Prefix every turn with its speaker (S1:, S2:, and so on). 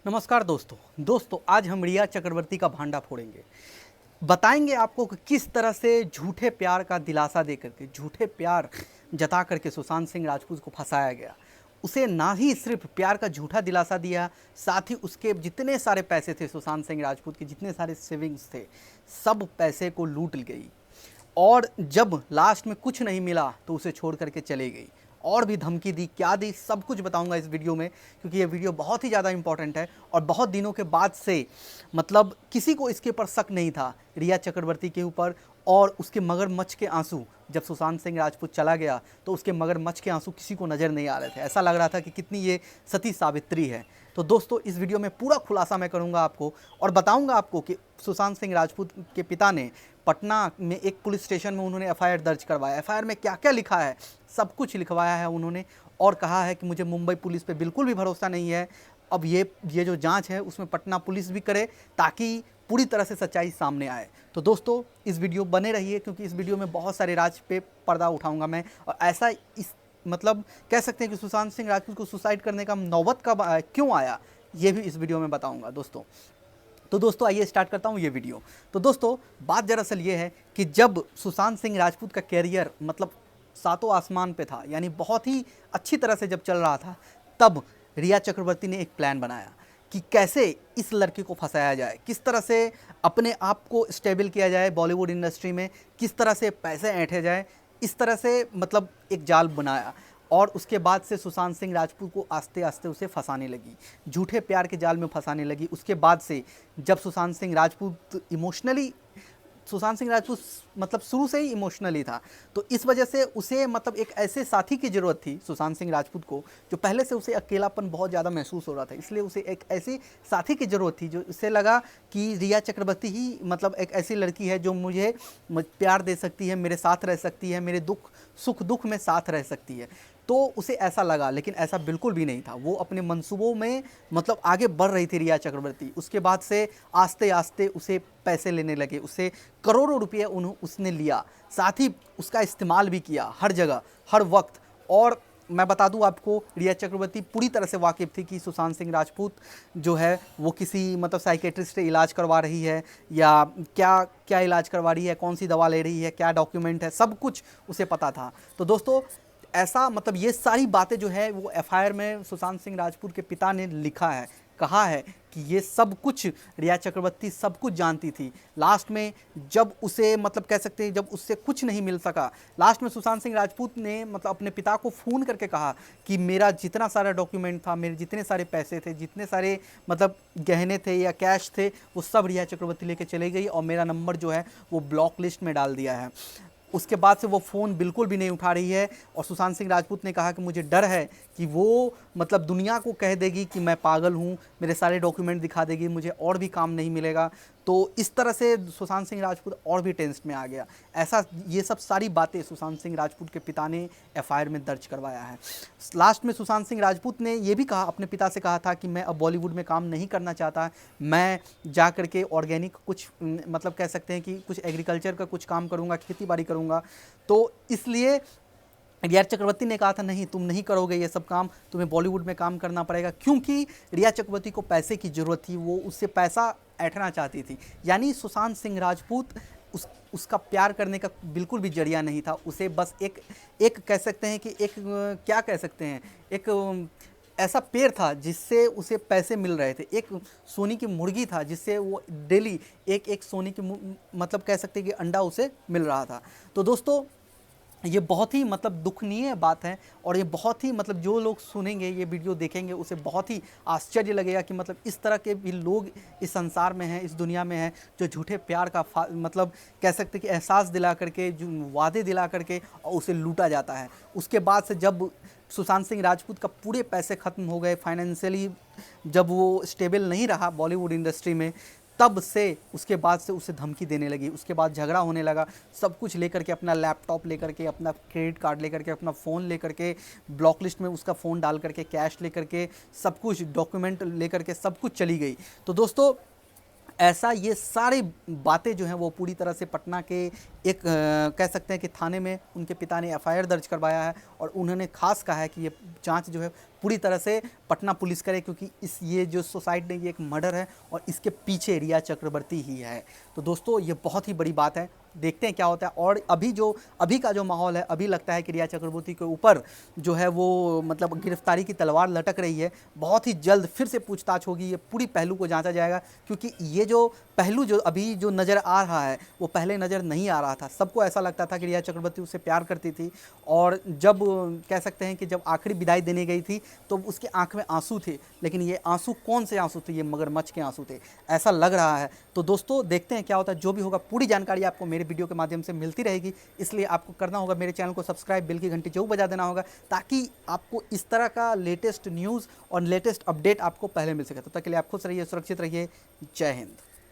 S1: नमस्कार दोस्तों आज हम रिया चक्रवर्ती का भांडा फोड़ेंगे। बताएंगे आपको कि किस तरह से झूठे प्यार का दिलासा दे करके, झूठे प्यार जता करके सुशांत सिंह राजपूत को फंसाया गया। उसे ना ही सिर्फ प्यार का झूठा दिलासा दिया, साथ ही उसके जितने सारे पैसे थे, सुशांत सिंह राजपूत के जितने सारे सेविंग्स थे, सब पैसे को लूट गई। और जब लास्ट में कुछ नहीं मिला तो उसे छोड़ करके चले गई। और भी धमकी दी, क्या दी, सब कुछ बताऊंगा इस वीडियो में, क्योंकि ये वीडियो बहुत ही ज़्यादा इंपॉर्टेंट है। और बहुत दिनों के बाद से मतलब किसी को इसके ऊपर शक नहीं था, रिया चक्रवर्ती के ऊपर। और उसके मगरमच्छ के आंसू, जब सुशांत सिंह राजपूत चला गया तो उसके मगरमच्छ के आंसू किसी को नज़र नहीं आ रहे थे। ऐसा लग रहा था कि कितनी ये सती सावित्री है। तो दोस्तों इस वीडियो में पूरा खुलासा मैं करूंगा आपको और बताऊंगा आपको कि सुशांत सिंह राजपूत के पिता ने पटना में एक पुलिस स्टेशन में उन्होंने एफआईआर दर्ज करवाया। एफआईआर में क्या क्या लिखा है, सब कुछ लिखवाया है उन्होंने। और कहा है कि मुझे मुंबई पुलिस पे बिल्कुल भी भरोसा नहीं है। अब ये जो जांच है उसमें पटना पुलिस भी करे, ताकि पूरी तरह से सच्चाई सामने आए। तो दोस्तों इस वीडियो बने रहिए, क्योंकि इस वीडियो में बहुत सारे राज पे पर्दा उठाऊंगा मैं। और ऐसा इस मतलब कह सकते हैं कि सुशांत सिंह राजपूत को सुसाइड करने का नौबत कब आया, क्यों आया, ये भी इस वीडियो में बताऊंगा दोस्तों। तो दोस्तों आइए स्टार्ट करता हूँ ये वीडियो। तो दोस्तों बात दरअसल ये है कि जब सुशांत सिंह राजपूत का कैरियर मतलब सातों आसमान पे था, यानी बहुत ही अच्छी तरह से जब चल रहा था, तब रिया चक्रवर्ती ने एक प्लान बनाया कि कैसे इस लड़के को फंसाया जाए, किस तरह से अपने आप को स्टेबल किया जाए बॉलीवुड इंडस्ट्री में, किस तरह से पैसे ऐंठे जाए। इस तरह से मतलब एक जाल बनाया। और उसके बाद से सुशांत सिंह राजपूत को आस्ते आस्ते उसे फंसाने लगी, झूठे प्यार के जाल में फंसाने लगी। उसके बाद से जब सुशांत सिंह राजपूत मतलब शुरू से ही इमोशनली था, तो इस वजह से उसे मतलब एक ऐसे साथी की ज़रूरत थी सुशांत सिंह राजपूत को, जो पहले से उसे अकेलापन बहुत ज़्यादा महसूस हो रहा था। इसलिए उसे एक ऐसी साथी की ज़रूरत थी जो उसे लगा कि रिया चक्रवर्ती ही मतलब एक ऐसी लड़की है जो मुझे प्यार दे सकती है, मेरे साथ रह सकती है, मेरे सुख दुख में साथ रह सकती है। तो उसे ऐसा लगा, लेकिन ऐसा बिल्कुल भी नहीं था। वो अपने मंसूबों में मतलब आगे बढ़ रही थी रिया चक्रवर्ती। उसके बाद से आस्ते आस्ते उसे पैसे लेने लगे, उसे करोड़ों रुपये उसने लिया, साथ ही उसका इस्तेमाल भी किया हर जगह हर वक्त। और मैं बता दूं आपको, रिया चक्रवर्ती पूरी तरह से वाकिफ़ थी कि सुशांत सिंह राजपूत जो है वो किसी मतलब साइकेट्रिस्ट से इलाज करवा रही है, या क्या क्या इलाज करवा रही है, कौन सी दवा ले रही है, क्या डॉक्यूमेंट है, सब कुछ उसे पता था। तो दोस्तों ऐसा मतलब ये सारी बातें जो है वो एफआईआर में सुशांत सिंह राजपूत के पिता ने लिखा है, कहा है कि ये सब कुछ रिया चक्रवर्ती सब कुछ जानती थी। लास्ट में जब उसे मतलब कह सकते हैं जब उससे कुछ नहीं मिल सका, लास्ट में सुशांत सिंह राजपूत ने मतलब अपने पिता को फ़ोन करके कहा कि मेरा जितना सारा डॉक्यूमेंट था, मेरे जितने सारे पैसे थे, जितने सारे मतलब गहने थे या कैश थे, वो सब रिया चक्रवर्ती लेके चले गई और मेरा नंबर जो है वो ब्लॉक लिस्ट में डाल दिया है। उसके बाद से वो फ़ोन बिल्कुल भी नहीं उठा रही है। और सुशांत सिंह राजपूत ने कहा कि मुझे डर है कि वो मतलब दुनिया को कह देगी कि मैं पागल हूँ, मेरे सारे डॉक्यूमेंट दिखा देगी, मुझे और भी काम नहीं मिलेगा। तो इस तरह से सुशांत सिंह राजपूत और भी टेंशन में आ गया। ऐसा ये सब सारी बातें सुशांत सिंह राजपूत के पिता ने एफआईआर में दर्ज करवाया है। लास्ट में सुशांत सिंह राजपूत ने ये भी कहा, अपने पिता से कहा था कि मैं अब बॉलीवुड में काम नहीं करना चाहता, मैं जा करके ऑर्गेनिक कुछ मतलब कह सकते हैं कि कुछ एग्रीकल्चर का कुछ काम करूँगा, खेती बाड़ी करूँगा। तो इसलिए रिया चक्रवर्ती ने कहा था नहीं, तुम नहीं करोगे ये सब काम, तुम्हें बॉलीवुड में काम करना पड़ेगा। क्योंकि रिया चक्रवर्ती को पैसे की ज़रूरत थी, वो उससे पैसा ऐंठना चाहती थी। यानी सुशांत सिंह राजपूत उसका प्यार करने का बिल्कुल भी जरिया नहीं था। उसे बस एक कह सकते हैं कि एक क्या कह सकते हैं, एक ऐसा पेड़ था जिससे उसे पैसे मिल रहे थे, एक सोने की मुर्गी था जिससे वो डेली एक सोने की मतलब कह सकते हैं कि अंडा उसे मिल रहा था। तो दोस्तों ये बहुत ही मतलब दुखनीय बात है। और ये बहुत ही मतलब जो लोग सुनेंगे, ये वीडियो देखेंगे, उसे बहुत ही आश्चर्य लगेगा कि मतलब इस तरह के भी लोग इस संसार में हैं, इस दुनिया में हैं, जो झूठे प्यार का मतलब कह सकते हैं कि एहसास दिला करके, जो वादे दिला करके और उसे लूटा जाता है। उसके बाद से जब सुशांत सिंह राजपूत का पूरे पैसे ख़त्म हो गए, फाइनेंशियली जब वो स्टेबल नहीं रहा बॉलीवुड इंडस्ट्री में, तब से उसके बाद से उसे धमकी देने लगी। उसके बाद झगड़ा होने लगा, सब कुछ लेकर के, अपना लैपटॉप लेकर के, अपना क्रेडिट कार्ड लेकर के, अपना फ़ोन लेकर के, ब्लॉक लिस्ट में उसका फ़ोन डाल करके, कैश लेकर के, सब कुछ डॉक्यूमेंट लेकर के सब कुछ चली गई। तो दोस्तों ऐसा ये सारी बातें जो हैं वो पूरी तरह से पटना के एक कह सकते हैं कि थाने में उनके पिता ने एफआईआर दर्ज करवाया है। और उन्होंने खास कहा है कि ये जांच जो है पूरी तरह से पटना पुलिस करे, क्योंकि ये जो सुसाइड नहीं, ये एक मर्डर है और इसके पीछे रिया चक्रवर्ती ही है। तो दोस्तों ये बहुत ही बड़ी बात है, देखते हैं क्या होता है। और अभी का जो माहौल है, अभी लगता है कि रिया चक्रवर्ती के ऊपर जो है वो मतलब गिरफ्तारी की तलवार लटक रही है। बहुत ही जल्द फिर से पूछताछ होगी, ये पूरी पहलू को जांचा जाएगा, क्योंकि ये जो पहलू जो अभी जो नज़र आ रहा है वो पहले नज़र नहीं आ रहा था। सबको ऐसा लगता था कि रिया चक्रवर्ती उससे प्यार करती थी, और जब कह सकते हैं कि जब आखिरी विदाई देने गई थी तो उसके आंख में आंसू थे, लेकिन ये आंसू कौन से आंसू थे, ये मगरमच्छ के आंसू थे, ऐसा लग रहा है। तो दोस्तों देखते हैं क्या होता है, जो भी होगा पूरी जानकारी आपको मेरे वीडियो के माध्यम से मिलती रहेगी। इसलिए आपको करना होगा मेरे चैनल को सब्सक्राइब, बेल की घंटी जरूर बजा देना होगा, ताकि आपको इस तरह का लेटेस्ट न्यूज़ और लेटेस्ट अपडेट आपको पहले मिल सके। तब तक के लिए आप खुश रहिए, सुरक्षित रहिए। जय हिंद।